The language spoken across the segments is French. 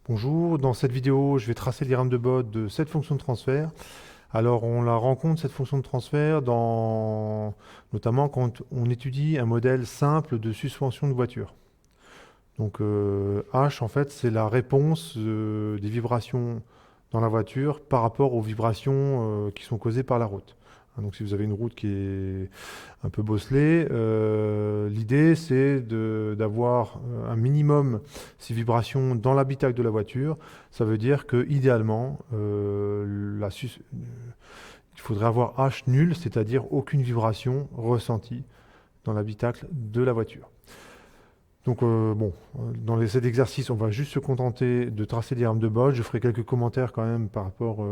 Bonjour, dans cette vidéo, je vais tracer le diagramme de Bode de cette fonction de transfert. Alors, on la rencontre, cette fonction de transfert, notamment quand on étudie un modèle simple de suspension de voiture. Donc, H, en fait, c'est la réponse des vibrations dans la voiture par rapport aux vibrations qui sont causées par la route. Donc, si vous avez une route qui est un peu bosselée, l'idée, c'est d'avoir un minimum ces vibrations dans l'habitacle de la voiture. Ça veut dire que idéalement, il faudrait avoir H nul, c'est-à-dire aucune vibration ressentie dans l'habitacle de la voiture. Donc bon, dans cet exercice, on va juste se contenter de tracer le diagramme de Bode. Je ferai quelques commentaires quand même par rapport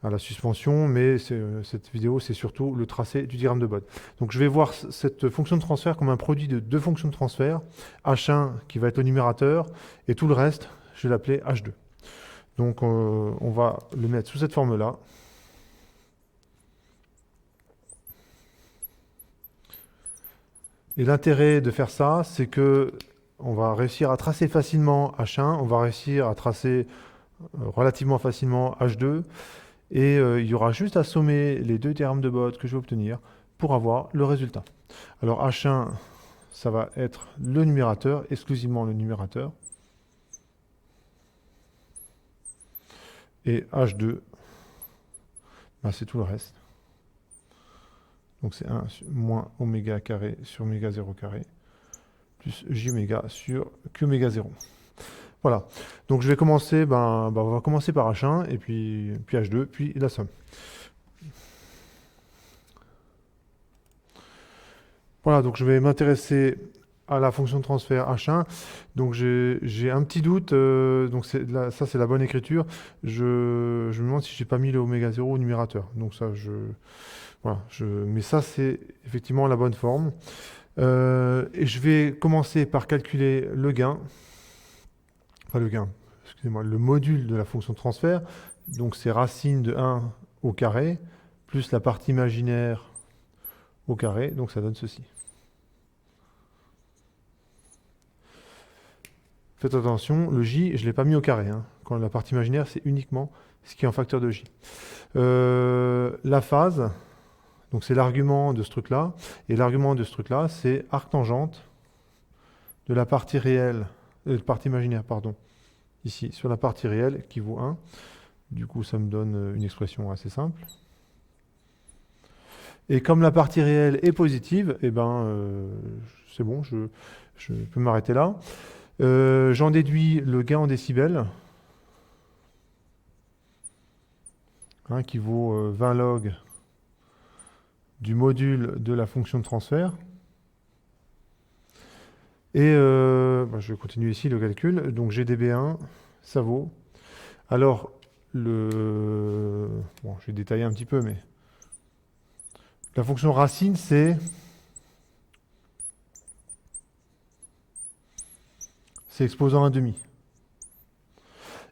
à la suspension, mais cette vidéo, c'est surtout le tracé du diagramme de Bode. Donc je vais voir cette fonction de transfert comme un produit de deux fonctions de transfert, H1 qui va être le numérateur, et tout le reste, je vais l'appeler H2. Donc on va le mettre sous cette forme-là. Et l'intérêt de faire ça, c'est que on va réussir à tracer facilement H1, on va réussir à tracer relativement facilement H2, et il y aura juste à sommer les deux diagrammes de Bode que je vais obtenir pour avoir le résultat. Alors H1, ça va être le numérateur, exclusivement le numérateur. Et H2, ben, c'est tout le reste. Donc c'est 1 moins oméga carré sur oméga 0 carré, plus j oméga sur q oméga 0. Voilà. Donc je vais commencer, on va commencer par H1, et puis H2, puis la somme. Voilà, donc je vais m'intéresser à la fonction de transfert H1. Donc j'ai un petit doute, donc ça c'est la bonne écriture. Je me demande si j'ai pas mis le oméga 0 au numérateur. Donc ça, voilà, mais ça c'est effectivement la bonne forme. Et je vais commencer par calculer le gain, enfin le gain, excusez-moi, le module de la fonction de transfert. Donc c'est racine de 1 au carré, plus la partie imaginaire au carré, donc ça donne ceci. Faites attention, le j, je ne l'ai pas mis au carré. Quand la partie imaginaire, c'est uniquement ce qui est en facteur de j. La phase, donc c'est l'argument de ce truc-là. Et l'argument de ce truc-là, c'est arctangente de la partie réelle, partie imaginaire, pardon, ici, sur la partie réelle, qui vaut 1. Du coup, ça me donne une expression assez simple. Et comme la partie réelle est positive, eh ben, c'est bon, je peux m'arrêter là. J'en déduis le gain en décibels, qui vaut 20 log du module de la fonction de transfert. Et je vais continuer ici le calcul. Donc GdB1, ça vaut. Alors, je vais détailler un petit peu, mais la fonction racine, c'est exposant 1,5.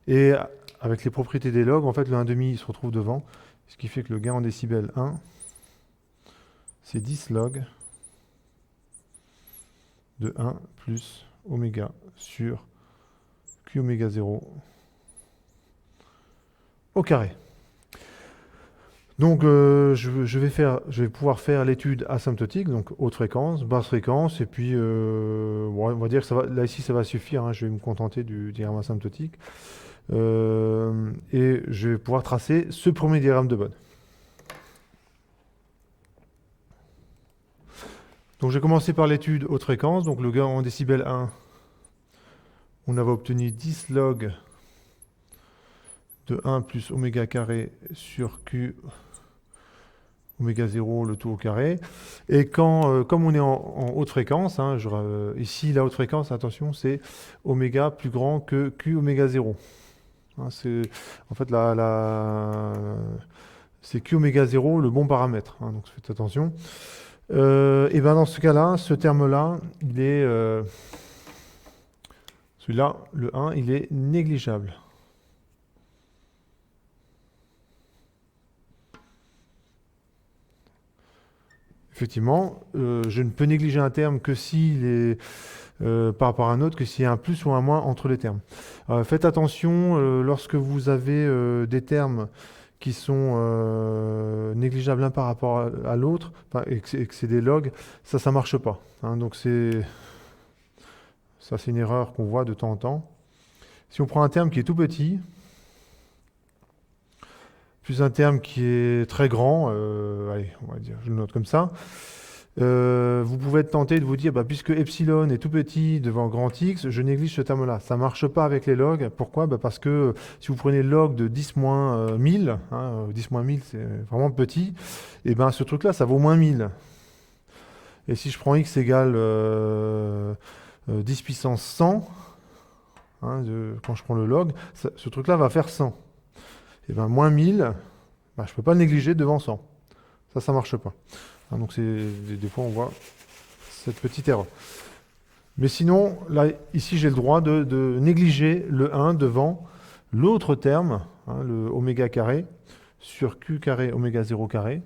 Et avec les propriétés des logs, en fait, le 1,5 se retrouve devant, ce qui fait que le gain en décibels 1, c'est 10 log de 1 plus oméga sur q oméga 0 au carré. Donc je vais pouvoir faire l'étude asymptotique, donc haute fréquence, basse fréquence, et puis on va dire que ça va, là ici ça va suffire, je vais me contenter du diagramme asymptotique. Et je vais pouvoir tracer ce premier diagramme de Bode. Donc je vais commencer par l'étude haute fréquence, donc le gain en décibels 1, on avait obtenu 10 log de 1 plus oméga carré sur q oméga 0, le tout au carré. Et comme on est en haute fréquence, ici la haute fréquence, attention, c'est oméga plus grand que q oméga 0. C'est en fait c'est q oméga 0 le bon paramètre, donc faites attention. Et ben dans ce cas-là, ce terme-là, il est celui-là, le 1, il est négligeable. Effectivement, je ne peux négliger un terme que s'il est par rapport à un autre que s'il y a un plus ou un moins entre les termes. Faites attention lorsque vous avez des termes qui sont négligeables l'un par rapport à l'autre, enfin, et que c'est des logs, ça marche pas. Hein. Donc ça, c'est une erreur qu'on voit de temps en temps. Si on prend un terme qui est tout petit, plus un terme qui est très grand, allez, on va dire, je le note comme ça, vous pouvez être tenté de vous dire, bah, puisque epsilon est tout petit devant grand X, je néglige ce terme-là. Ça ne marche pas avec les logs. Pourquoi? Bah, parce que si vous prenez le log de 10 moins 1000, hein, 10 moins 1000, c'est vraiment petit, et ben ce truc-là, ça vaut moins 1000. Et si je prends X égale 10 puissance 100, hein, quand je prends le log, ce truc-là va faire 100. Et ben moins 1000, bah, je ne peux pas le négliger devant 100. Ça ne marche pas. Hein, donc des fois, on voit cette petite erreur. Mais sinon, là, ici, j'ai le droit de négliger le 1 devant l'autre terme, hein, le oméga carré, sur q carré oméga 0 carré,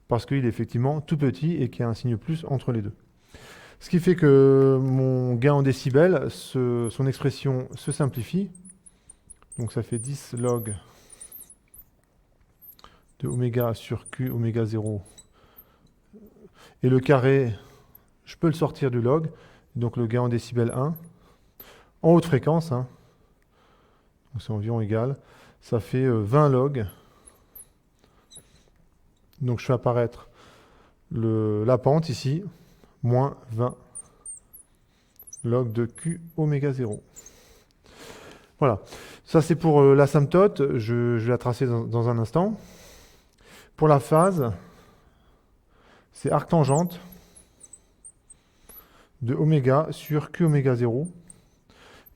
parce qu'il est effectivement tout petit et qu'il y a un signe plus entre les deux. Ce qui fait que mon gain en décibels, son expression se simplifie. Donc ça fait 10 log de oméga sur q oméga 0. Et le carré, je peux le sortir du log. Donc le gain en décibels 1. En haute fréquence, hein, donc c'est environ égal, ça fait 20 log. Donc je fais apparaître la pente ici, moins 20 log de q oméga 0. Voilà, ça c'est pour l'asymptote, je vais la tracer dans un instant. Pour la phase, c'est arctangente de oméga sur q oméga 0.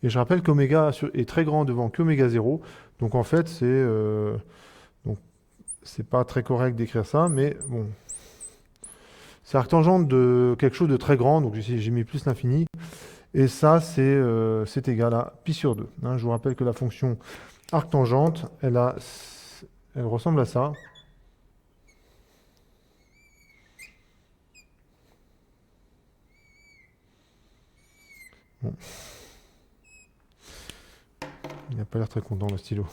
Et je rappelle qu'oméga est très grand devant q oméga 0. Donc en fait, c'est pas très correct d'écrire ça, mais bon. C'est arctangente de quelque chose de très grand, donc ici j'ai mis plus l'infini. Et ça, c'est égal à pi sur 2. Hein, je vous rappelle que la fonction arctangente, elle ressemble à ça. Bon. Il n'a pas l'air très content, le stylo.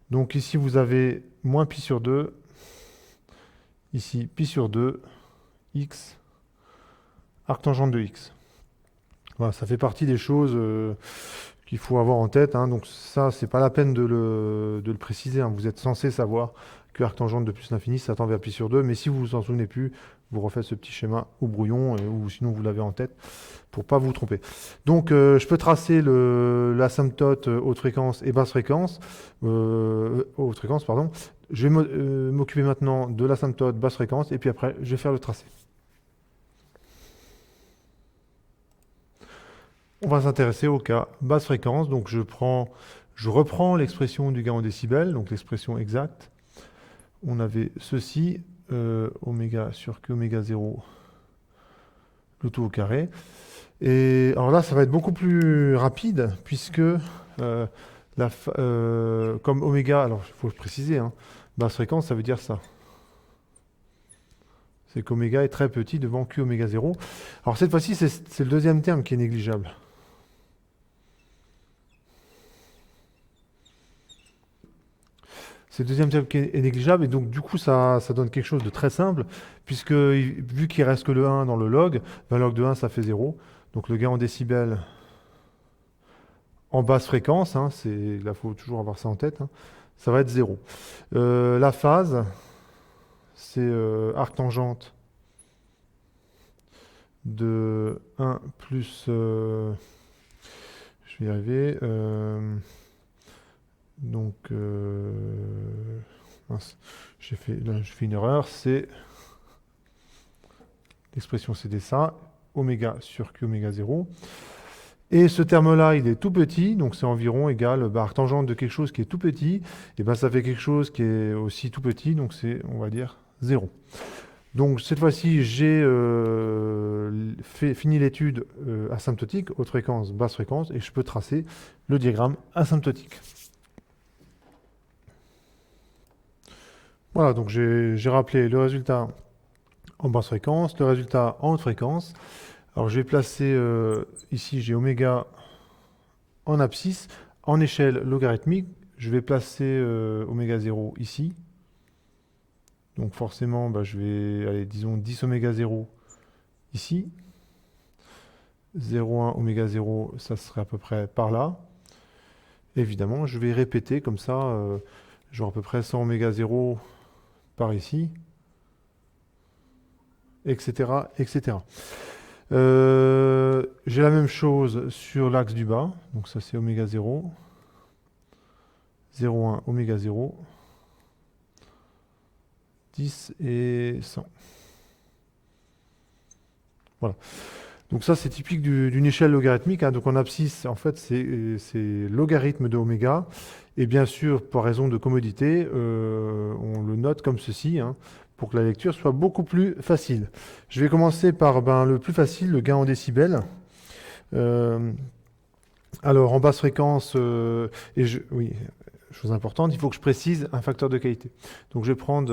Donc ici, vous avez moins pi sur 2. Ici, pi sur 2, x, arctangente de x. Voilà, ça fait partie des choses qu'il faut avoir en tête. Hein. Donc ça, c'est pas la peine de le préciser. Hein. Vous êtes censé savoir que arctangente de plus l'infini, ça tend vers pi sur 2. Mais si vous vous en souvenez plus, vous refaites ce petit schéma au brouillon, ou sinon vous l'avez en tête, pour pas vous tromper. Donc je peux tracer l'asymptote haute fréquence et basse fréquence, haute fréquence, pardon. Je vais m'occuper maintenant de l'asymptote basse fréquence, et puis après, je vais faire le tracé. On va s'intéresser au cas basse fréquence. Donc je reprends l'expression du gain en décibels, donc l'expression exacte. On avait ceci, oméga sur q oméga 0, le tout au carré. Et alors là, ça va être beaucoup plus rapide, puisque comme oméga, alors il faut préciser, hein, basse fréquence, ça veut dire ça. C'est qu'oméga est très petit devant q oméga 0. Alors cette fois-ci, c'est le deuxième terme qui est négligeable. C'est le deuxième terme qui est négligeable, et donc du coup ça donne quelque chose de très simple, puisque vu qu'il reste que le 1 dans le log, 20 log de 1 ça fait 0. Donc le gain en décibels en basse fréquence, hein, là il faut toujours avoir ça en tête, hein, ça va être 0. La phase, c'est arctangente de 1 plus... je vais y arriver... donc, mince, j'ai fait une erreur, c'est l'expression CD ça, oméga sur q oméga 0. Et ce terme-là, il est tout petit, donc c'est environ égal, arctangente de quelque chose qui est tout petit, et ben ça fait quelque chose qui est aussi tout petit, donc c'est, on va dire, 0. Donc cette fois-ci, j'ai fini l'étude asymptotique, haute fréquence, basse fréquence, et je peux tracer le diagramme asymptotique. Voilà, donc j'ai rappelé le résultat en basse fréquence, le résultat en haute fréquence. Alors je vais placer ici, j'ai oméga en abscisse, en échelle logarithmique. Je vais placer oméga 0 ici. Donc forcément, bah, je vais, allez, disons 10 oméga 0 ici. 0,1 oméga 0, ça serait à peu près par là. Évidemment, je vais répéter comme ça, genre à peu près 100 oméga 0 par ici, etc., etc. J'ai la même chose sur l'axe du bas, donc ça c'est oméga 0, 0,1 oméga 0, 10 et 100. Voilà. Donc ça c'est typique d'une échelle logarithmique, hein. Donc en abscisse, en fait, c'est logarithme de oméga. Et bien sûr, par raison de commodité, on le note comme ceci, hein, pour que la lecture soit beaucoup plus facile. Je vais commencer par le plus facile, le gain en décibels. Alors, en basse fréquence, oui, chose importante, il faut que je précise un facteur de qualité. Donc, je vais prendre,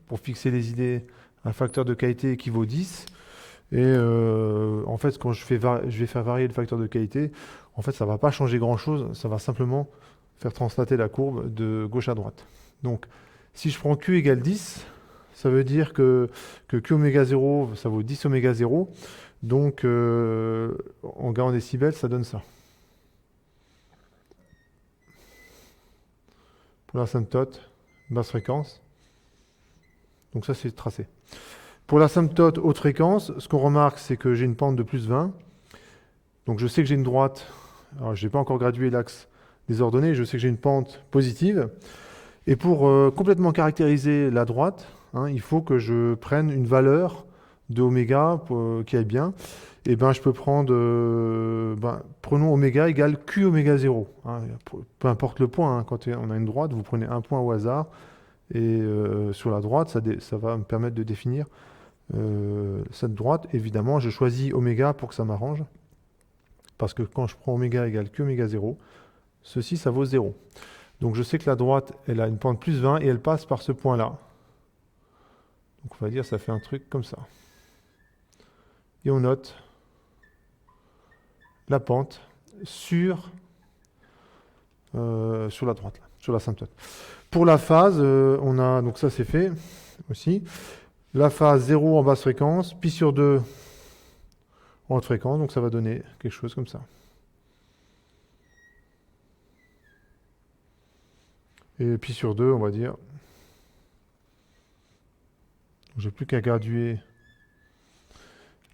pour fixer les idées, un facteur de qualité équivaut 10. Et en fait, quand je vais faire varier le facteur de qualité, en fait, ça ne va pas changer grand-chose. Ça va simplement faire translater la courbe de gauche à droite. Donc, si je prends Q égale 10, ça veut dire que Q oméga 0, ça vaut 10 oméga 0. Donc, en gain en décibels, ça donne ça. Pour l'asymptote, basse fréquence. Donc ça, c'est tracé. Pour l'asymptote haute fréquence, ce qu'on remarque, c'est que j'ai une pente de plus 20. Donc je sais que j'ai une droite. Alors, je n'ai pas encore gradué l'axe des ordonnées. Je sais que j'ai une pente positive. Et pour complètement caractériser la droite, hein, il faut que je prenne une valeur de oméga qui aille bien. Et je peux prendre, prenons oméga égale Q oméga 0. Hein, peu importe le point, hein, quand on a une droite, vous prenez un point au hasard. Et sur la droite, ça va me permettre de définir cette droite. Évidemment, je choisis oméga pour que ça m'arrange. Parce que quand je prends oméga égale Q oméga 0, ceci, ça vaut 0. Donc je sais que la droite, elle a une pente plus 20 et elle passe par ce point-là. Donc on va dire ça fait un truc comme ça. Et on note la pente sur la droite, là, sur l'asymptote. Pour la phase, on a, donc ça c'est fait aussi, la phase 0 en basse fréquence, pi sur 2 en haute fréquence, donc ça va donner quelque chose comme ça. Et pi sur 2, on va dire, j'ai plus qu'à graduer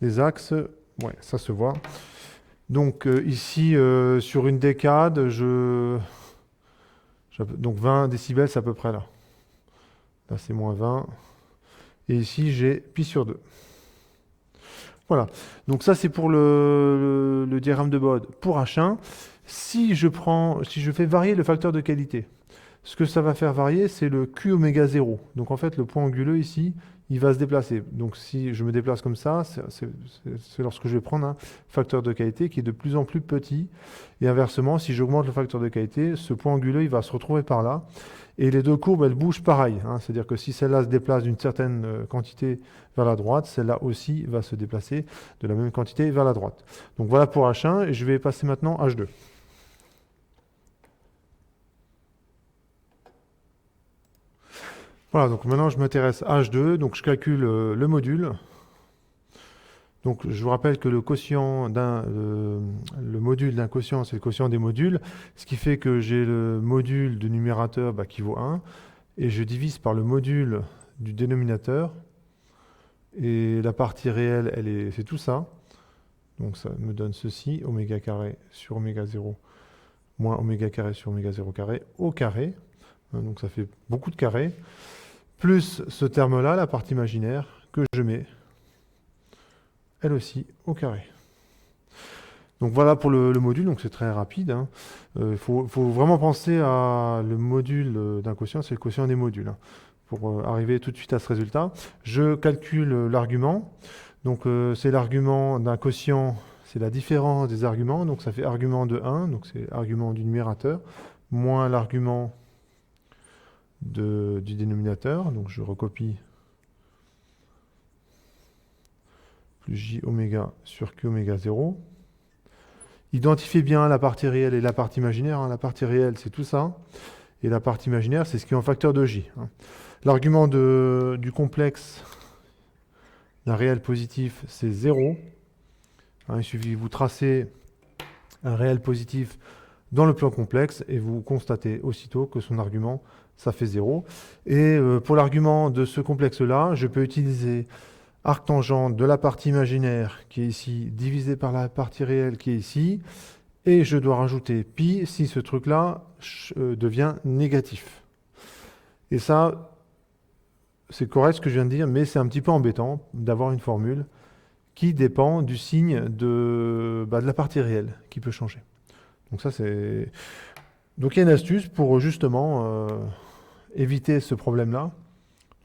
les axes, ouais, ça se voit. Donc ici, sur une décade, donc 20 décibels, c'est à peu près là. Là, c'est moins 20. Et ici, j'ai pi sur 2. Voilà. Donc ça, c'est pour le diagramme de Bode. Pour H1, si je fais varier le facteur de qualité, ce que ça va faire varier, c'est le Q oméga 0. Donc en fait, le point anguleux ici, il va se déplacer. Donc si je me déplace comme ça, c'est lorsque je vais prendre un facteur de qualité qui est de plus en plus petit. Et inversement, si j'augmente le facteur de qualité, ce point anguleux, il va se retrouver par là. Et les deux courbes, elles bougent pareil, hein. C'est-à-dire que si celle-là se déplace d'une certaine quantité vers la droite, celle-là aussi va se déplacer de la même quantité vers la droite. Donc voilà pour H1, et je vais passer maintenant H2. Voilà, donc maintenant je m'intéresse à H2, donc je calcule le module. Donc je vous rappelle que le module d'un quotient, c'est le quotient des modules, ce qui fait que j'ai le module du numérateur qui vaut 1, et je divise par le module du dénominateur, et la partie réelle, c'est tout ça. Donc ça me donne ceci, oméga carré sur oméga 0, moins oméga carré sur oméga 0 carré, au carré. Donc ça fait beaucoup de carrés. Plus ce terme-là, la partie imaginaire, que je mets, elle aussi, au carré. Donc voilà pour le module, donc c'est très rapide, hein. Faut vraiment penser à le module d'un quotient, c'est le quotient des modules, hein, pour arriver tout de suite à ce résultat. Je calcule l'argument, donc c'est l'argument d'un quotient, c'est la différence des arguments, donc ça fait argument de 1, donc c'est argument du numérateur, moins l'argument du dénominateur, donc je recopie plus J oméga sur Q oméga 0. Identifiez bien la partie réelle et la partie imaginaire. La partie réelle, c'est tout ça. Et la partie imaginaire, c'est ce qui est en facteur de J. L'argument du complexe d'un réel positif, c'est 0. Il suffit que vous tracez un réel positif dans le plan complexe et vous constatez aussitôt que son argument, ça fait 0. Et pour l'argument de ce complexe-là, je peux utiliser arctangente de la partie imaginaire qui est ici, divisé par la partie réelle qui est ici, et je dois rajouter pi si ce truc-là devient négatif. Et ça, c'est correct ce que je viens de dire, mais c'est un petit peu embêtant d'avoir une formule qui dépend du signe de la partie réelle qui peut changer. Donc ça, c'est... Donc il y a une astuce pour justement éviter ce problème-là.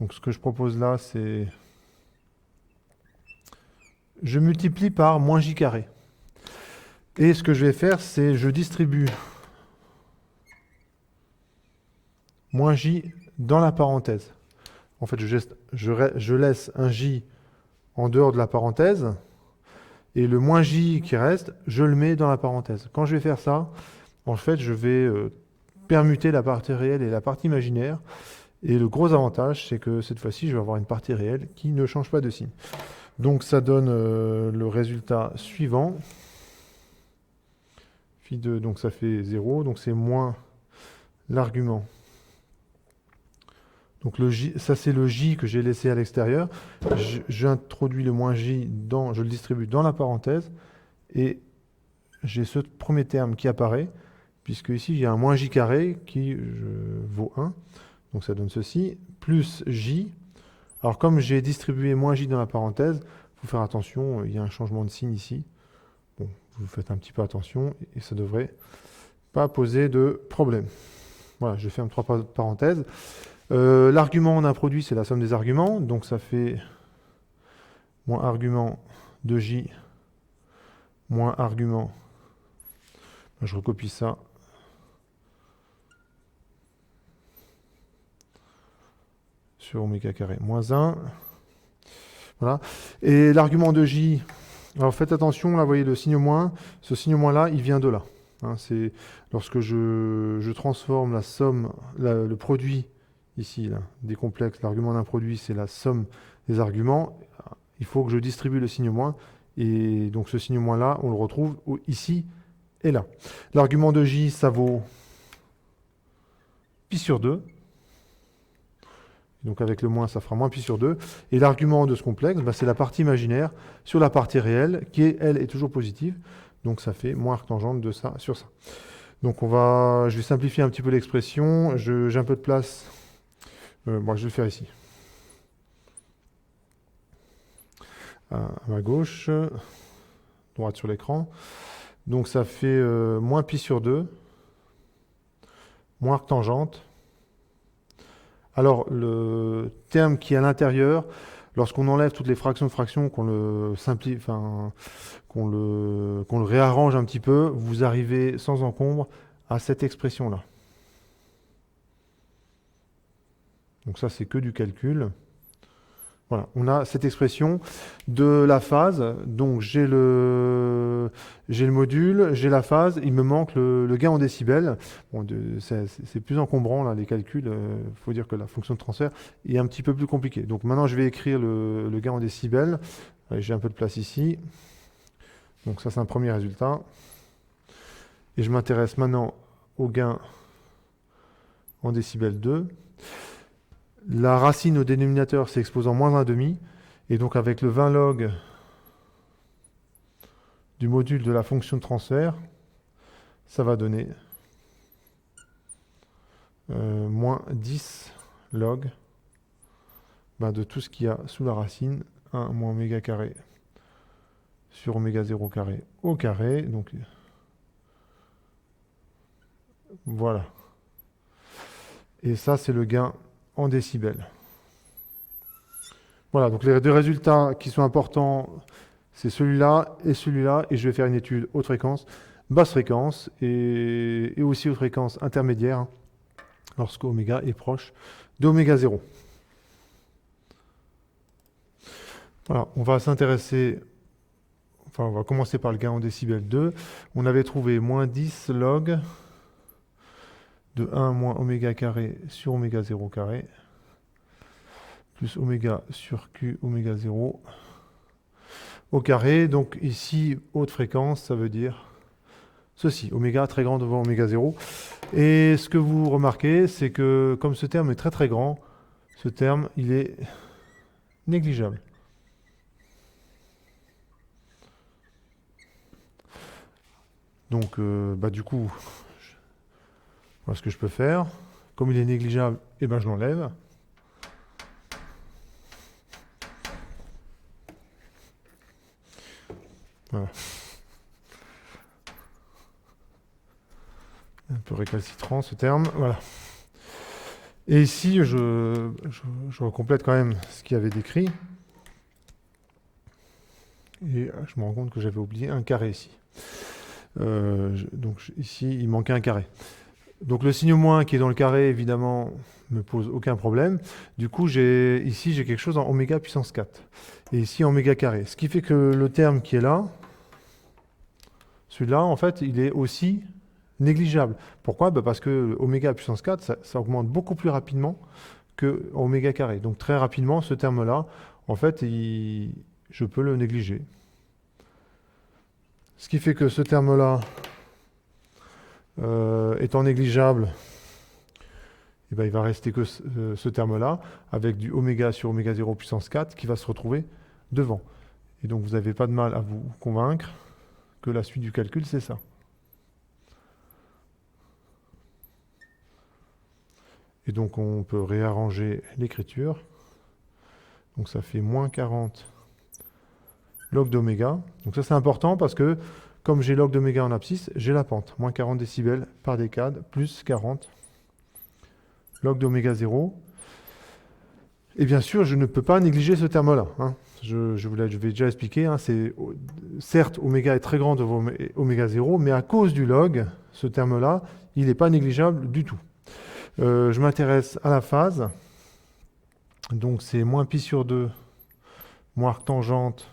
Donc ce que je propose là, c'est... Je multiplie par moins j carré. Et ce que je vais faire, c'est je distribue moins j dans la parenthèse. En fait, je laisse un j en dehors de la parenthèse, et le moins j qui reste, je le mets dans la parenthèse. Quand je vais faire ça, en fait, je vais permuter la partie réelle et la partie imaginaire, et le gros avantage, c'est que cette fois-ci, je vais avoir une partie réelle qui ne change pas de signe. Donc ça donne le résultat suivant. Phi 2, donc ça fait 0, donc c'est moins l'argument. Donc le J, ça c'est le J que j'ai laissé à l'extérieur. J'introduis le moins J, je le distribue dans la parenthèse, et j'ai ce premier terme qui apparaît, puisque ici j'ai un moins J carré qui vaut 1, donc ça donne ceci, plus J. Alors comme j'ai distribué moins J dans la parenthèse, il faut faire attention, il y a un changement de signe ici. Bon, vous faites un petit peu attention et ça ne devrait pas poser de problème. Voilà, je ferme 3 parenthèses. L'argument on a produit, c'est la somme des arguments, donc ça fait moins argument de J moins argument. Je recopie ça. Sur oméga carré moins 1. Voilà. Et l'argument de J, alors faites attention, là, vous voyez le signe moins, ce signe moins là, il vient de là. C'est lorsque je transforme la somme, le produit ici, là, des complexes, l'argument d'un produit, c'est la somme des arguments. Il faut que je distribue le signe moins, et donc ce signe moins là, on le retrouve ici et là. L'argument de J, ça vaut pi sur 2. Donc avec le moins, ça fera moins pi sur 2. Et l'argument de ce complexe, c'est la partie imaginaire sur la partie réelle, qui, elle, est toujours positive. Donc ça fait moins arctangente de ça sur ça. Donc je vais simplifier un petit peu l'expression. J'ai un peu de place. Je vais le faire ici. À ma gauche, droite sur l'écran. Donc ça fait moins pi sur 2, moins arctangente. Alors, le terme qui est à l'intérieur, lorsqu'on enlève toutes les fractions de fractions, qu'on le simplifie, enfin, qu'on le réarrange un petit peu, vous arrivez sans encombre à cette expression-là. Donc ça, c'est que du calcul. Voilà, on a cette expression de la phase. Donc j'ai le module, j'ai la phase, il me manque le gain en décibels. Bon, c'est plus encombrant là, les calculs. Il faut dire que la fonction de transfert est un petit peu plus compliquée. Donc maintenant je vais écrire le gain en décibels. J'ai un peu de place ici. Donc ça c'est un premier résultat. Et je m'intéresse maintenant au gain en décibels 2. La racine au dénominateur, c'est exposant moins 1,5. Et donc avec le 20 log du module de la fonction de transfert, ça va donner moins 10 log de tout ce qu'il y a sous la racine, 1 moins oméga carré sur oméga 0 carré au carré. Donc voilà. Et ça, c'est le gain en décibels. Voilà, donc les deux résultats qui sont importants, c'est celui-là, et je vais faire une étude haute fréquence, basse fréquence, et aussi haute fréquence intermédiaire, lorsque oméga est proche d'oméga 0. Voilà, on va s'intéresser enfin on va commencer par le gain en décibels 2. On avait trouvé moins 10 log de 1 moins oméga carré sur oméga 0 carré, plus oméga sur Q oméga 0 au carré. Donc ici, haute fréquence, ça veut dire ceci, oméga très grand devant oméga 0. Et ce que vous remarquez, c'est que comme ce terme est très très grand, ce terme, il est négligeable. Donc, du coup, voilà ce que je peux faire. Comme il est négligeable, eh ben, je l'enlève. Voilà. Un peu récalcitrant ce terme. Voilà. Et ici, je complète quand même ce qu'il y avait décrit. Et je me rends compte que j'avais oublié un carré ici. Donc ici, il manquait un carré. Donc le signe moins qui est dans le carré, évidemment, ne me pose aucun problème. Du coup, ici, j'ai quelque chose en oméga puissance 4. Et ici, en oméga carré. Ce qui fait que le terme qui est là, celui-là, en fait, il est aussi négligeable. Pourquoi? Parce que oméga puissance 4, ça augmente beaucoup plus rapidement que oméga carré. Donc très rapidement, ce terme-là, en fait, je peux le négliger. Ce qui fait que ce terme-là, étant négligeable, eh ben, il va rester que ce terme-là, avec du oméga sur oméga 0 puissance 4 qui va se retrouver devant. Et donc vous n'avez pas de mal à vous convaincre que la suite du calcul, c'est ça. Et donc on peut réarranger l'écriture. Donc ça fait moins 40 log d'oméga. Donc ça c'est important parce que comme j'ai log d'oméga en abscisse, j'ai la pente. Moins 40 décibels par décade, plus 40 log d'oméga 0. Et bien sûr, je ne peux pas négliger ce terme-là. Hein. Je vais déjà expliquer. Hein, certes, oméga est très grand devant oméga 0, mais à cause du log, ce terme-là, il n'est pas négligeable du tout. Je m'intéresse à la phase. Donc c'est moins pi sur 2, moins arc tangente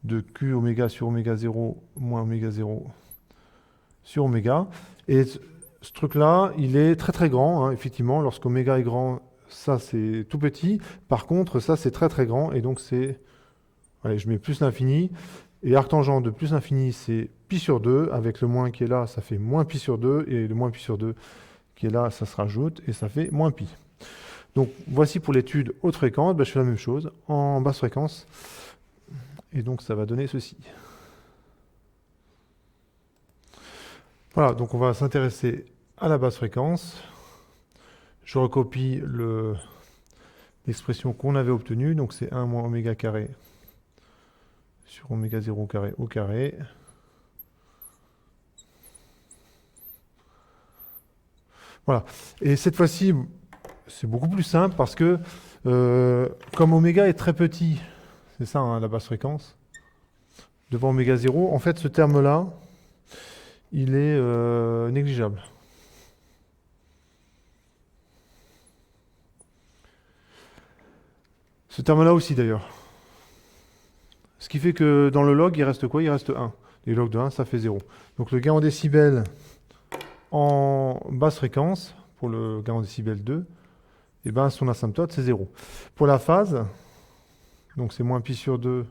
de Q oméga sur oméga 0, moins oméga 0 sur oméga. Et ce truc-là, il est très très grand. Hein, effectivement, lorsqu'oméga est grand, ça c'est tout petit. Par contre, ça c'est très très grand. Et donc c'est... Allez, je mets plus l'infini. Et arc tangente de plus l'infini, c'est pi sur 2. Avec le moins qui est là, ça fait moins pi sur 2. Et le moins pi sur 2 qui est là, ça se rajoute. Et ça fait moins pi. Donc voici pour l'étude haute fréquence. Je fais la même chose en basse fréquence. Et donc ça va donner ceci. Voilà, donc on va s'intéresser à la basse fréquence. Je recopie l'expression qu'on avait obtenue. Donc c'est 1 moins oméga carré sur oméga 0 carré au carré. Voilà. Et cette fois-ci, c'est beaucoup plus simple parce que comme oméga est très petit, c'est ça hein, la basse fréquence, devant oméga 0, en fait ce terme-là, il est négligeable. Ce terme-là aussi d'ailleurs. Ce qui fait que dans le log, il reste quoi? Il reste 1. Les logs de 1, ça fait 0. Donc le gain en décibels en basse fréquence, pour le gain en décibels 2, et ben son asymptote, c'est 0. Pour la phase, donc c'est moins pi sur 2,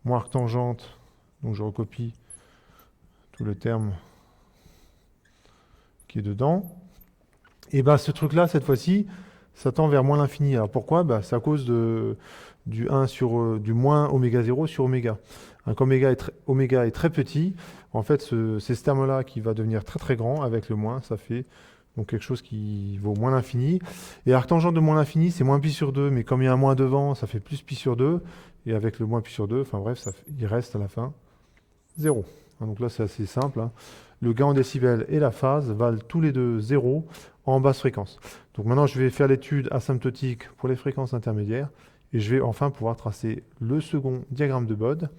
moins arc tangente, donc je recopie tout le terme qui est dedans. Et ben ce truc-là, cette fois-ci, ça tend vers moins l'infini. Alors pourquoi? C'est à cause du 1 sur du moins oméga 0 sur oméga. Hein, comme oméga est très petit, en fait c'est ce terme-là qui va devenir très très grand avec le moins, ça fait donc quelque chose qui vaut moins l'infini. Et arc tangente de moins l'infini, c'est moins pi sur 2, mais comme il y a un moins devant, ça fait plus pi sur 2, et avec le moins pi sur 2, enfin bref, il reste à la fin 0. Hein, donc là c'est assez simple. Hein. Le gain en décibels et la phase valent tous les deux 0 en basse fréquence. Donc maintenant je vais faire l'étude asymptotique pour les fréquences intermédiaires, et je vais enfin pouvoir tracer le second diagramme de Bode.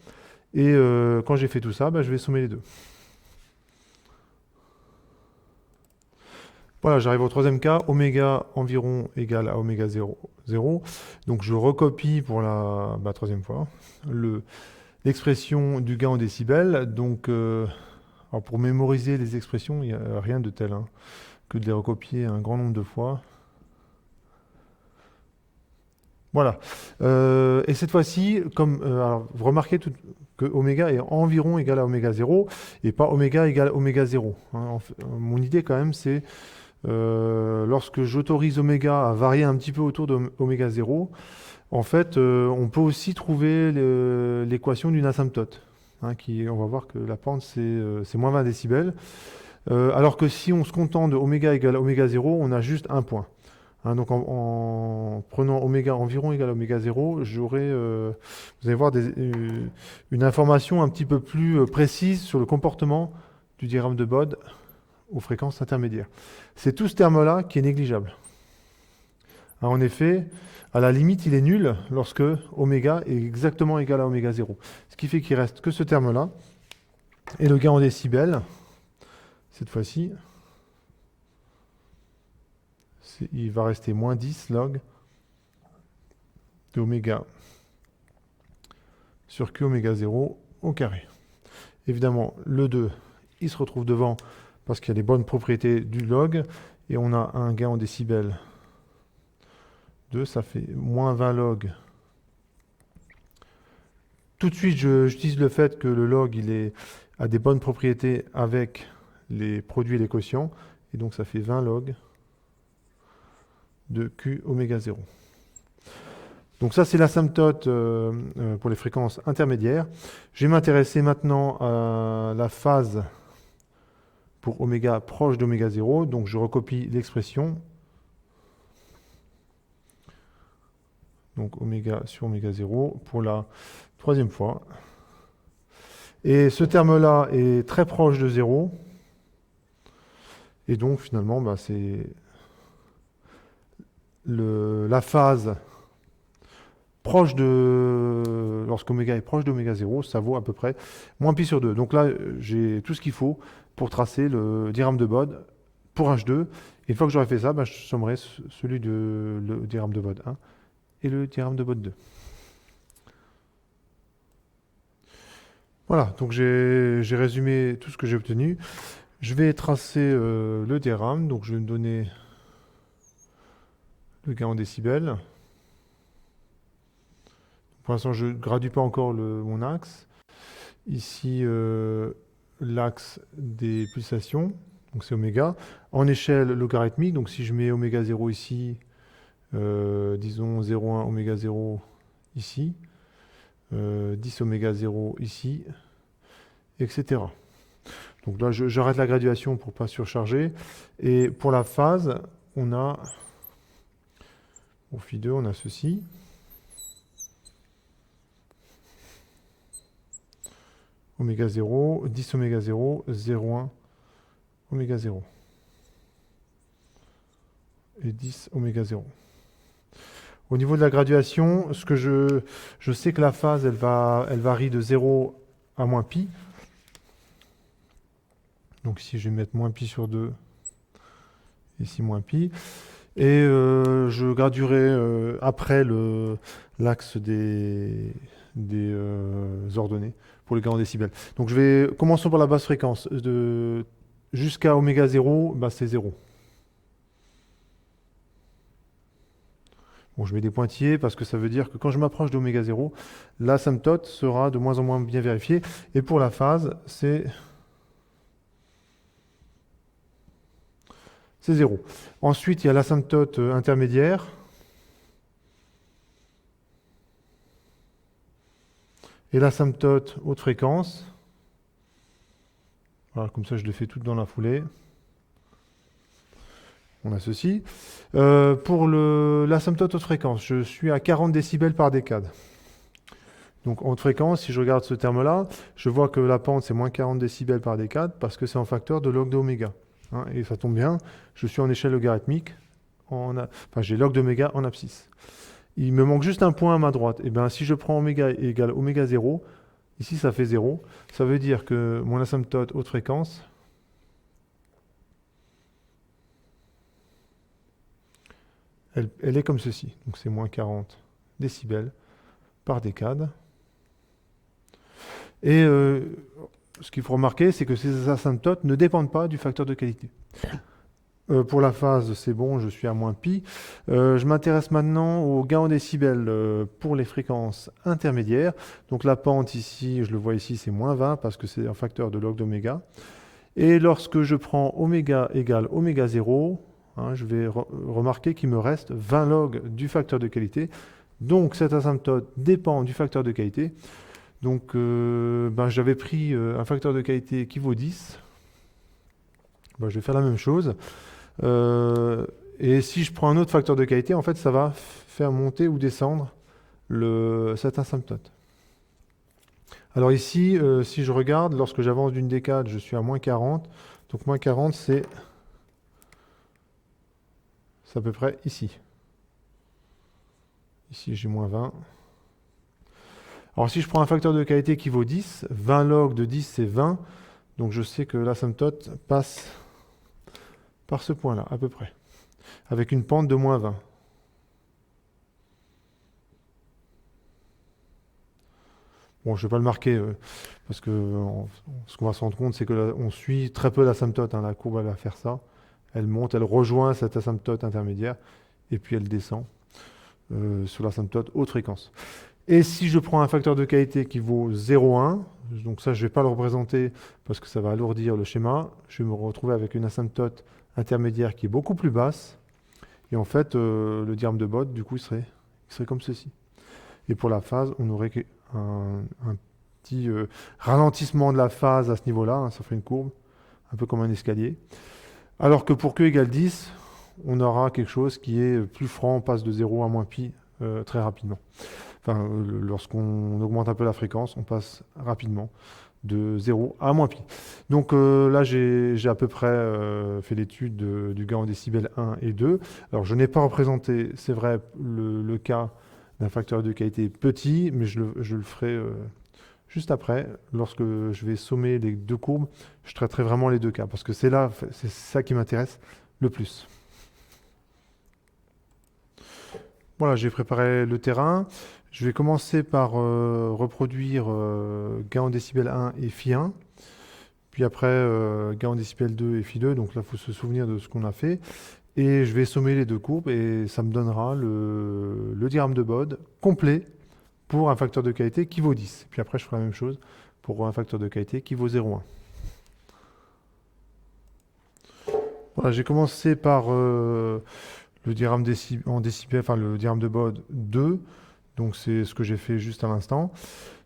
Et quand j'ai fait tout ça, je vais sommer les deux. Voilà, j'arrive au troisième cas, oméga environ égale à oméga 0, 0. Donc je recopie pour la troisième fois l'expression du gain en décibels. Donc, alors pour mémoriser les expressions, il n'y a rien de tel hein, que de les recopier un grand nombre de fois. Voilà. Et cette fois-ci, alors, vous remarquez que oméga est environ égal à oméga 0 et pas oméga égale oméga 0. Hein. Mon idée quand même, c'est lorsque j'autorise oméga à varier un petit peu autour d'oméga 0, en fait, on peut aussi trouver l'équation d'une asymptote. Hein, on va voir que la pente, c'est moins 20 décibels. Alors que si on se contente de oméga égale oméga 0, on a juste un point. Hein, donc en prenant oméga environ égal à oméga 0, vous allez voir une information un petit peu plus précise sur le comportement du diagramme de Bode aux fréquences intermédiaires. C'est tout ce terme-là qui est négligeable. Hein, en effet, à la limite, il est nul lorsque oméga est exactement égal à oméga 0. Ce qui fait qu'il reste que ce terme-là. Et le gain en décibels, cette fois-ci, il va rester moins 10 log de oméga sur Q oméga 0 au carré. Évidemment, le 2, il se retrouve devant parce qu'il y a les bonnes propriétés du log, et on a un gain en décibels de, ça fait moins 20 log. Tout de suite, j'utilise le fait que le log a des bonnes propriétés avec les produits et les quotients, et donc ça fait 20 log de Q oméga 0. Donc ça, c'est l'asymptote pour les fréquences intermédiaires. Je vais m'intéresser maintenant à la phase pour oméga proche d'oméga 0. Donc je recopie l'expression. Donc oméga sur oméga 0 pour la troisième fois. Et ce terme-là est très proche de 0. Et donc finalement, bah, c'est la phase proche lorsqu'oméga est proche d'oméga 0, ça vaut à peu près moins pi sur 2. Donc là, j'ai tout ce qu'il faut pour tracer le diagramme de Bode pour H2. Et une fois que j'aurai fait ça, bah, je sommerai celui le diagramme de Bode 1 et le diagramme de Bode 2. Voilà, donc j'ai résumé tout ce que j'ai obtenu. Je vais tracer le diagramme, donc je vais me donner le gain en décibels. Pour l'instant, je ne gradue pas encore mon axe. Ici, l'axe des pulsations, donc c'est oméga. En échelle logarithmique, donc si je mets oméga 0 ici, disons 0,1 oméga 0 ici, 10 oméga 0 ici, etc. Donc là, j'arrête la graduation pour ne pas surcharger. Et pour la phase, on a, au phi 2, on a ceci. Oméga 0, 10 oméga 0, 0,1 oméga 0. Et 10 oméga 0. Au niveau de la graduation, ce que je sais que la phase, elle varie de 0 à moins pi. Donc ici, je vais mettre moins pi sur 2. Ici, moins pi. Et je graduerai après l'axe des ordonnées pour les gains en décibels. Donc commençons par la basse fréquence. Jusqu'à oméga 0, bah, c'est 0. Bon, je mets des pointillés parce que ça veut dire que quand je m'approche d'oméga 0, l'asymptote sera de moins en moins bien vérifiée. Et pour la phase, c'est 0. Ensuite, il y a l'asymptote intermédiaire. Et l'asymptote haute fréquence. Voilà, comme ça, je le fais tout dans la foulée. On a ceci. Pour l'asymptote haute fréquence, je suis à 40 décibels par décade. Donc en haute fréquence, si je regarde ce terme-là, je vois que la pente, c'est moins 40 décibels par décade parce que c'est en facteur de log d'oméga. Hein, et ça tombe bien, je suis en échelle logarithmique. J'ai log d'oméga en abscisse. Il me manque juste un point à ma droite. Et bien, si je prends oméga égale oméga 0, ici ça fait 0. Ça veut dire que mon asymptote haute fréquence, elle est comme ceci. Donc c'est moins 40 décibels par décade. Et ce qu'il faut remarquer, c'est que ces asymptotes ne dépendent pas du facteur de qualité. Pour la phase, c'est bon, je suis à moins pi. Je m'intéresse maintenant au gain en décibels pour les fréquences intermédiaires. Donc la pente ici, je le vois ici, c'est moins 20 parce que c'est un facteur de log d'oméga. Et lorsque je prends oméga égale oméga 0, hein, je vais remarquer qu'il me reste 20 log du facteur de qualité. Donc cet asymptote dépend du facteur de qualité. Donc j'avais pris un facteur de qualité qui vaut 10. Je vais faire la même chose. Et si je prends un autre facteur de qualité, en fait, ça va faire monter ou descendre cet asymptote. Alors ici, si je regarde, lorsque j'avance d'une décade, je suis à moins 40. Donc moins 40, c'est à peu près ici. Ici, j'ai moins 20. Alors si je prends un facteur de qualité qui vaut 10, 20 log de 10, c'est 20. Donc je sais que l'asymptote passe par ce point-là, à peu près, avec une pente de moins 20. Bon, je ne vais pas le marquer, parce que ce qu'on va se rendre compte, c'est qu'on suit très peu l'asymptote. Hein, la courbe, elle va faire ça. Elle monte, elle rejoint cet asymptote intermédiaire, et puis elle descend sur l'asymptote haute fréquence. Et si je prends un facteur de qualité qui vaut 0,1, donc ça, je ne vais pas le représenter, parce que ça va alourdir le schéma, je vais me retrouver avec une asymptote intermédiaire qui est beaucoup plus basse. Et en fait, le diagramme de Bode, du coup, il serait comme ceci. Et pour la phase, on aurait un petit ralentissement de la phase à ce niveau-là. Hein, ça fait une courbe, un peu comme un escalier. Alors que pour Q égale 10, on aura quelque chose qui est plus franc, on passe de 0 à moins pi très rapidement. Enfin, lorsqu'on augmente un peu la fréquence, on passe rapidement de 0 à moins pi. Donc là, j'ai à peu près fait l'étude du gain en décibels 1 et 2. Alors, je n'ai pas représenté, c'est vrai, le cas d'un facteur de qualité petit, mais je le ferai juste après. Lorsque je vais sommer les deux courbes, je traiterai vraiment les deux cas, parce que c'est ça qui m'intéresse le plus. Voilà, j'ai préparé le terrain. Je vais commencer par reproduire gain en décibels 1 et phi 1. Puis après, gain en décibels 2 et phi 2. Donc là, il faut se souvenir de ce qu'on a fait. Et je vais sommer les deux courbes et ça me donnera le diagramme de Bode complet pour un facteur de qualité qui vaut 10. Puis après, je ferai la même chose pour un facteur de qualité qui vaut 0,1. Voilà, j'ai commencé par le diagramme en décibels, enfin le diagramme de Bode 2. Donc c'est ce que j'ai fait juste à l'instant.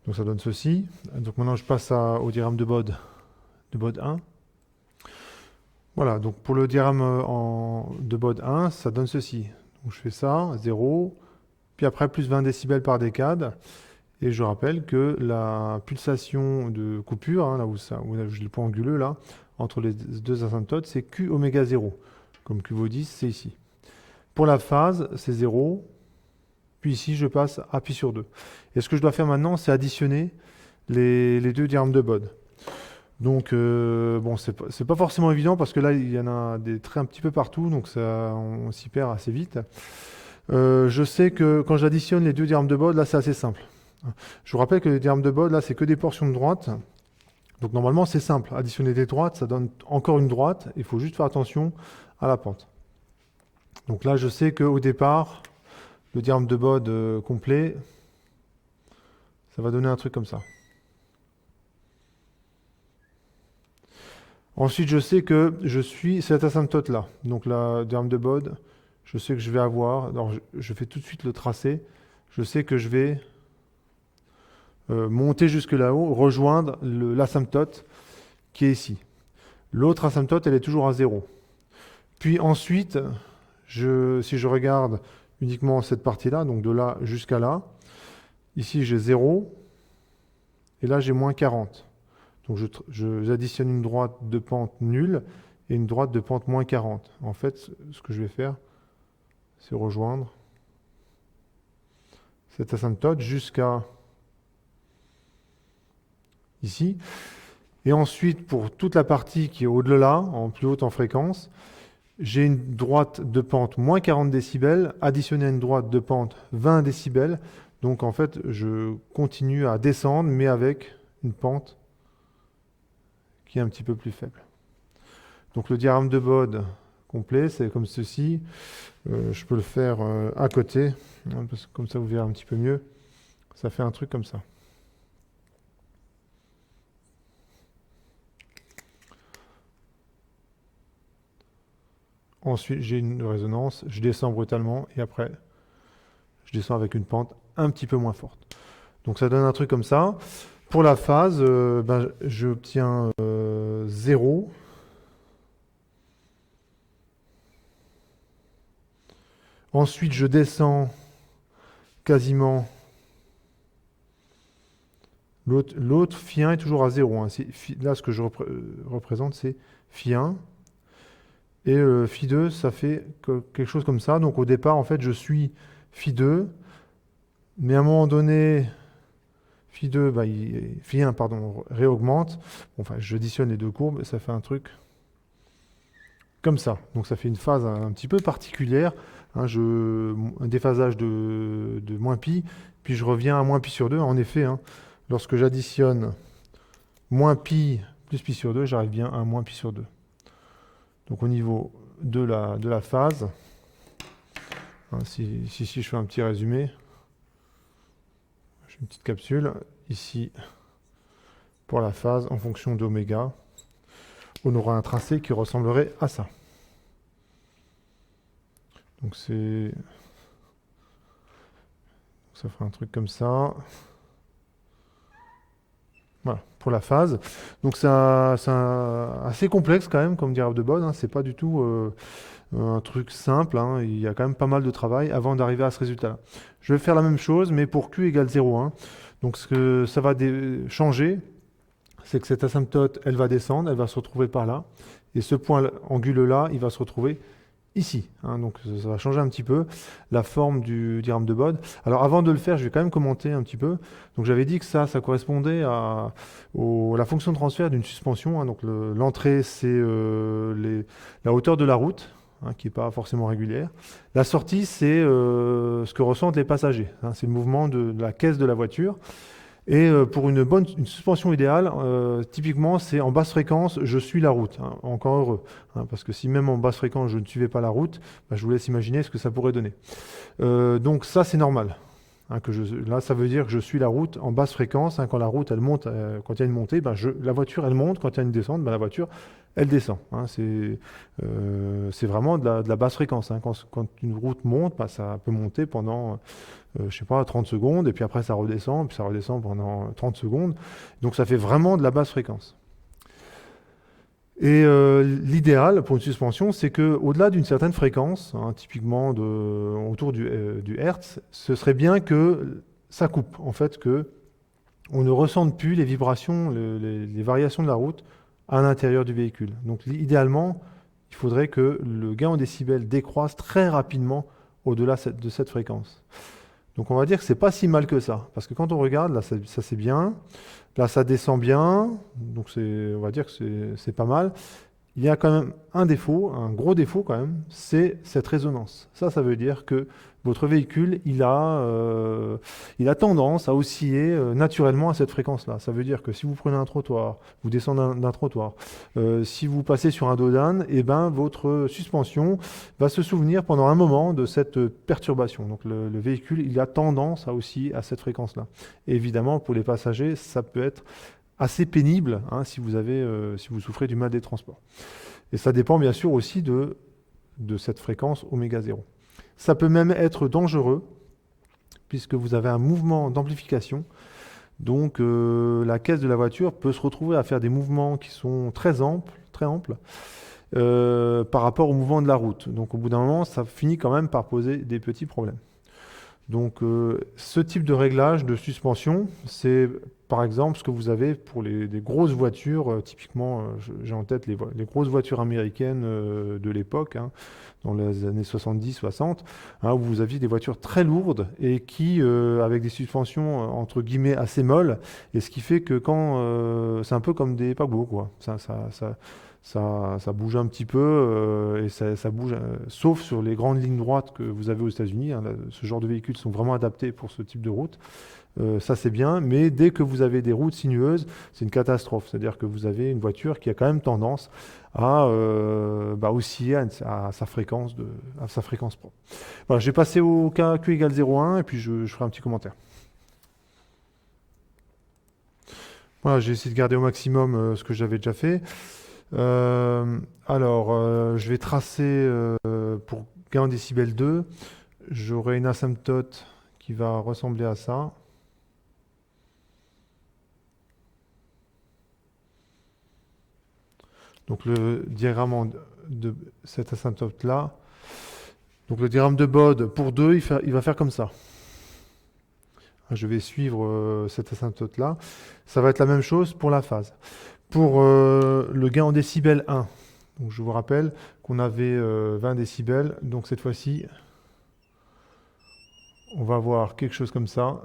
Donc ça donne ceci. Donc maintenant je passe au diagramme de Bode 1. Voilà, donc pour le diagramme de Bode 1, ça donne ceci. Donc je fais ça, 0, puis après plus 20 décibels par décade. Et je rappelle que la pulsation de coupure, hein, là où j'ai le point anguleux, là, entre les deux asymptotes, c'est Q oméga 0. Comme Q vaut 10, c'est ici. Pour la phase, c'est 0. Puis ici, je passe à pi sur 2. Et ce que je dois faire maintenant, c'est additionner les deux diagrammes de Bode. Donc, bon, c'est pas forcément évident parce que là, il y en a des traits un petit peu partout, donc on s'y perd assez vite. Je sais que quand j'additionne les deux diagrammes de Bode, là, c'est assez simple. Je vous rappelle que les diagrammes de Bode, là, c'est que des portions de droite. Donc, normalement, c'est simple. Additionner des droites, ça donne encore une droite. Il faut juste faire attention à la pente. Donc là, je sais qu'au départ, le diagramme de Bode complet, ça va donner un truc comme ça. Ensuite, je sais que je suis cette asymptote-là. Donc le diagramme de Bode, je sais que je vais avoir... Alors, je fais tout de suite le tracé. Je sais que je vais monter jusque là-haut, rejoindre l'asymptote qui est ici. L'autre asymptote, elle est toujours à 0. Puis ensuite, si je regarde uniquement cette partie-là, donc de là jusqu'à là, ici j'ai 0, et là j'ai moins 40. Donc j'additionne une droite de pente nulle et une droite de pente moins 40. En fait, ce que je vais faire, c'est rejoindre cette asymptote jusqu'à ici. Et ensuite, pour toute la partie qui est au-delà, en plus haute en fréquence, j'ai une droite de pente moins 40 décibels additionnée à une droite de pente 20 décibels. Donc en fait, je continue à descendre, mais avec une pente qui est un petit peu plus faible. Donc le diagramme de Bode complet, c'est comme ceci. Je peux le faire à côté, hein, parce que comme ça vous verrez un petit peu mieux. Ça fait un truc comme ça. Ensuite, j'ai une résonance, je descends brutalement et après, je descends avec une pente un petit peu moins forte. Donc ça donne un truc comme ça. Pour la phase, j'obtiens 0. Ensuite, je descends quasiment. L'autre Φ1 est toujours à 0. Hein. Là, ce que je représente, c'est Φ1. Et Φ2, ça fait quelque chose comme ça. Donc au départ, en fait, je suis Φ2. Mais à un moment donné, Φ2, Φ1, pardon, réaugmente. Bon, enfin, j'additionne les deux courbes et ça fait un truc comme ça. Donc ça fait une phase un petit peu particulière. Hein, un déphasage de moins pi, puis je reviens à moins pi sur 2. En effet, hein, lorsque j'additionne moins pi plus pi sur 2, j'arrive bien à moins pi sur 2. Donc au niveau de la phase, hein, si je fais un petit résumé, j'ai une petite capsule. Ici, pour la phase, en fonction d'oméga, on aura un tracé qui ressemblerait à ça. Donc ça fera un truc comme ça. Voilà, pour la phase. Donc c'est assez complexe quand même, comme diagramme de Bode. Hein. C'est pas du tout un truc simple. Hein. Il y a quand même pas mal de travail avant d'arriver à ce résultat-là. Je vais faire la même chose, mais pour Q égale 0,1. Donc ce que ça va changer, c'est que cette asymptote, elle va descendre, elle va se retrouver par là. Et ce point anguleux-là, il va se retrouver ici. Hein. Donc ça va changer un petit peu la forme du diagramme de Bode. Alors avant de le faire, je vais quand même commenter un petit peu. Donc j'avais dit que ça correspondait à la fonction de transfert d'une suspension. Hein. Donc l'entrée, c'est la hauteur de la route, hein, qui n'est pas forcément régulière. La sortie, c'est ce que ressentent les passagers. Hein. C'est le mouvement de la caisse de la voiture. Et pour une suspension idéale, typiquement, c'est en basse fréquence, je suis la route. Hein, encore heureux. Hein, parce que si même en basse fréquence, je ne suivais pas la route, je vous laisse imaginer ce que ça pourrait donner. Donc ça, c'est normal. Hein, là, ça veut dire que je suis la route en basse fréquence. Hein, quand la route, elle monte, quand il y a une montée, la voiture, elle monte. Quand il y a une descente, la voiture, elle descend. Hein, c'est vraiment de la basse fréquence. Hein. Quand une route monte, ça peut monter pendant... je sais pas, 30 secondes, et puis après ça redescend, puis ça redescend pendant 30 secondes. Donc ça fait vraiment de la basse fréquence. Et l'idéal pour une suspension, c'est qu'au-delà d'une certaine fréquence, hein, typiquement autour du Hertz, ce serait bien que ça coupe, en fait, que on ne ressente plus les vibrations, les variations de la route à l'intérieur du véhicule. Donc idéalement, il faudrait que le gain en décibels décroisse très rapidement au-delà de cette fréquence. Donc on va dire que c'est pas si mal que ça, parce que quand on regarde, là ça c'est bien, là ça descend bien, donc on va dire que c'est pas mal. Il y a quand même un défaut, un gros défaut quand même, c'est cette résonance. Ça veut dire que votre véhicule, il a tendance à osciller naturellement à cette fréquence-là. Ça veut dire que si vous prenez un trottoir, vous descendez d'un trottoir, si vous passez sur un dos d'âne, votre suspension va se souvenir pendant un moment de cette perturbation. Donc le véhicule, il a tendance à osciller à cette fréquence-là. Et évidemment, pour les passagers, ça peut être assez pénible, hein, si vous souffrez du mal des transports. Et ça dépend bien sûr aussi de cette fréquence oméga 0. Ça peut même être dangereux, puisque vous avez un mouvement d'amplification. Donc la caisse de la voiture peut se retrouver à faire des mouvements qui sont très amples, par rapport au mouvement de la route. Donc au bout d'un moment, ça finit quand même par poser des petits problèmes. Donc ce type de réglage de suspension, c'est par exemple ce que vous avez pour des grosses voitures, typiquement j'ai en tête les grosses voitures américaines de l'époque, hein, dans les années 70-60, hein, où vous aviez des voitures très lourdes et qui, avec des suspensions entre guillemets assez molles, et ce qui fait que c'est un peu comme des paquebots, quoi. Ça bouge un petit peu et ça bouge, sauf sur les grandes lignes droites que vous avez aux États-Unis. Hein, ce genre de véhicules sont vraiment adaptés pour ce type de route. ça c'est bien, mais dès que vous avez des routes sinueuses, c'est une catastrophe. C'est-à-dire que vous avez une voiture qui a quand même tendance à osciller à sa fréquence propre. Voilà, j'ai passé au cas Q égale 0,1 et puis je ferai un petit commentaire. Voilà, j'ai essayé de garder au maximum ce que j'avais déjà fait. Je vais tracer pour gain en décibel 2, j'aurai une asymptote qui va ressembler à ça. Donc le diagramme de cette asymptote-là. Donc le diagramme de Bode pour 2, il va faire comme ça. Je vais suivre cette asymptote-là. Ça va être la même chose pour la phase. Pour le gain en décibel 1, donc je vous rappelle qu'on avait 20 décibels. Donc cette fois-ci, on va avoir quelque chose comme ça.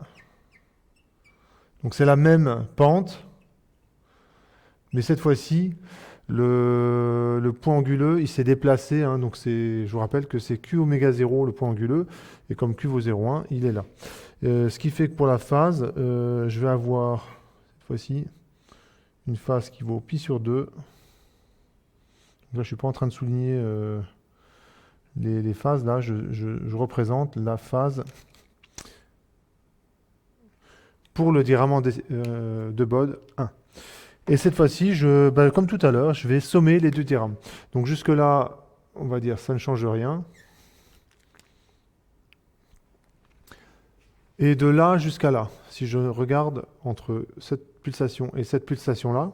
Donc c'est la même pente, mais cette fois-ci, le point anguleux, il s'est déplacé. Donc je vous rappelle que c'est Q oméga 0, le point anguleux, et comme Q vaut 0,1, il est là. Ce qui fait que pour la phase, je vais avoir, cette fois-ci, une phase qui vaut pi sur 2. Donc là, je ne suis pas en train de souligner les phases. Là, je représente la phase pour le diagramme de Bode 1. Et cette fois-ci, comme tout à l'heure, je vais sommer les deux diagrammes. Donc jusque-là, on va dire ça ne change rien. Et de là jusqu'à là, si je regarde entre cette pulsation et cette pulsation-là,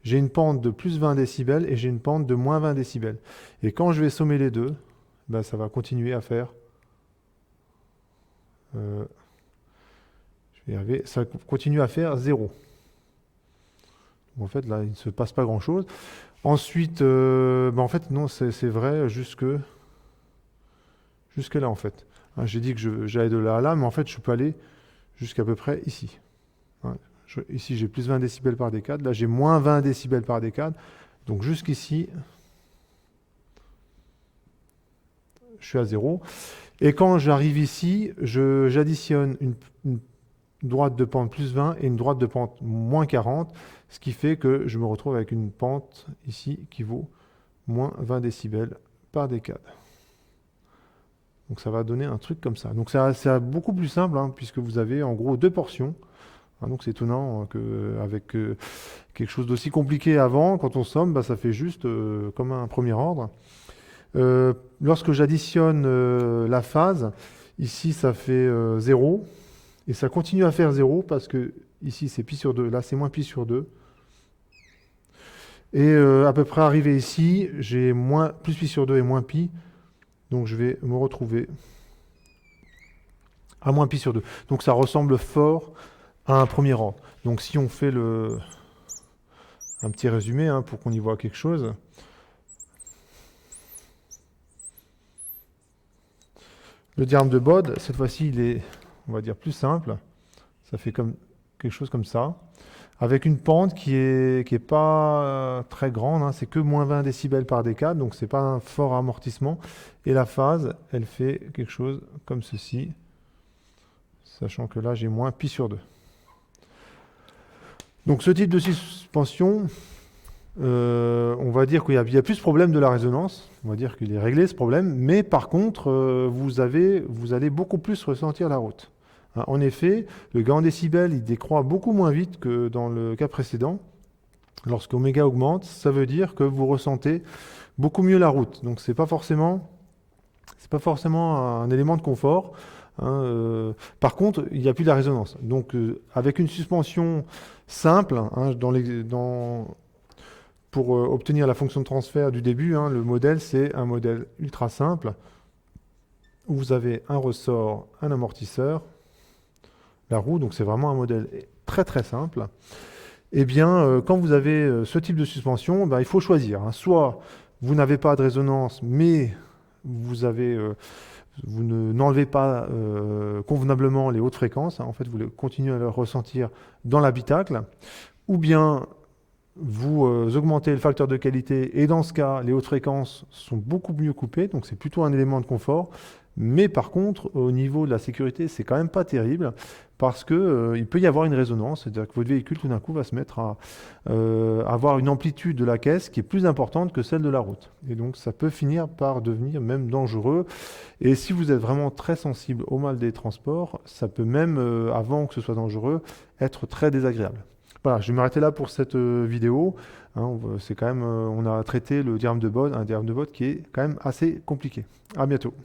j'ai une pente de plus 20 décibels et j'ai une pente de moins 20 décibels. Et quand je vais sommer les deux, ça va continuer à faire... je vais y arriver. Ça continue à faire 0. En fait, là, il ne se passe pas grand-chose. Ensuite, en fait, non, c'est vrai jusque là, en fait. J'ai dit que j'allais de là à là, mais en fait, je peux aller jusqu'à peu près ici. Ici, j'ai plus 20 décibels par décade. Là, j'ai moins 20 décibels par décade. Donc, jusqu'ici, je suis à 0. Et quand j'arrive ici, j'additionne une droite de pente plus 20 et une droite de pente moins 40, ce qui fait que je me retrouve avec une pente ici qui vaut moins 20 décibels par décade. Donc ça va donner un truc comme ça. Donc c'est beaucoup plus simple, puisque vous avez en gros deux portions. Donc c'est étonnant qu'avec quelque chose d'aussi compliqué avant, quand on somme, ça fait juste comme un premier ordre. Lorsque j'additionne la phase, ici ça fait 0, et ça continue à faire 0, parce que ici c'est pi sur 2, là c'est moins pi sur 2. Et à peu près arrivé ici, j'ai plus pi sur 2 et moins pi, donc je vais me retrouver à moins pi sur 2. Donc ça ressemble fort à un premier ordre. Donc si on fait un petit résumé pour qu'on y voit quelque chose. Le diagramme de Bode, cette fois-ci, il est, on va dire, plus simple. Ça fait quelque chose comme ça. Avec une pente qui est pas très grande, c'est que moins 20 décibels par décade, donc c'est pas un fort amortissement. Et la phase, elle fait quelque chose comme ceci, sachant que là, j'ai moins pi sur 2. Donc ce type de suspension, on va dire qu'il y a plus de problème de la résonance, on va dire qu'il est réglé ce problème, mais par contre, vous allez beaucoup plus ressentir la route. En effet, le gain en décibels, il décroît beaucoup moins vite que dans le cas précédent. Lorsque oméga augmente, ça veut dire que vous ressentez beaucoup mieux la route. Donc c'est pas forcément un élément de confort. Par contre, il n'y a plus de la résonance. Donc avec une suspension simple, pour obtenir la fonction de transfert du début, le modèle c'est un modèle ultra simple où vous avez un ressort, un amortisseur, la roue, donc c'est vraiment un modèle très très simple. Eh bien, quand vous avez ce type de suspension, il faut choisir. Soit vous n'avez pas de résonance, mais vous n'enlevez pas convenablement les hautes fréquences. En fait, vous continuez à le ressentir dans l'habitacle. Ou bien vous augmentez le facteur de qualité, et dans ce cas, les hautes fréquences sont beaucoup mieux coupées, donc c'est plutôt un élément de confort. Mais par contre, au niveau de la sécurité, c'est quand même pas terrible parce que, il peut y avoir une résonance, c'est-à-dire que votre véhicule tout d'un coup va se mettre à avoir une amplitude de la caisse qui est plus importante que celle de la route. Et donc ça peut finir par devenir même dangereux. Et si vous êtes vraiment très sensible au mal des transports, ça peut même, avant que ce soit dangereux, être très désagréable. Voilà, je vais m'arrêter là pour cette vidéo. Hein, c'est quand même, on a traité le diagramme de Bode, un diagramme de Bode qui est quand même assez compliqué. À bientôt.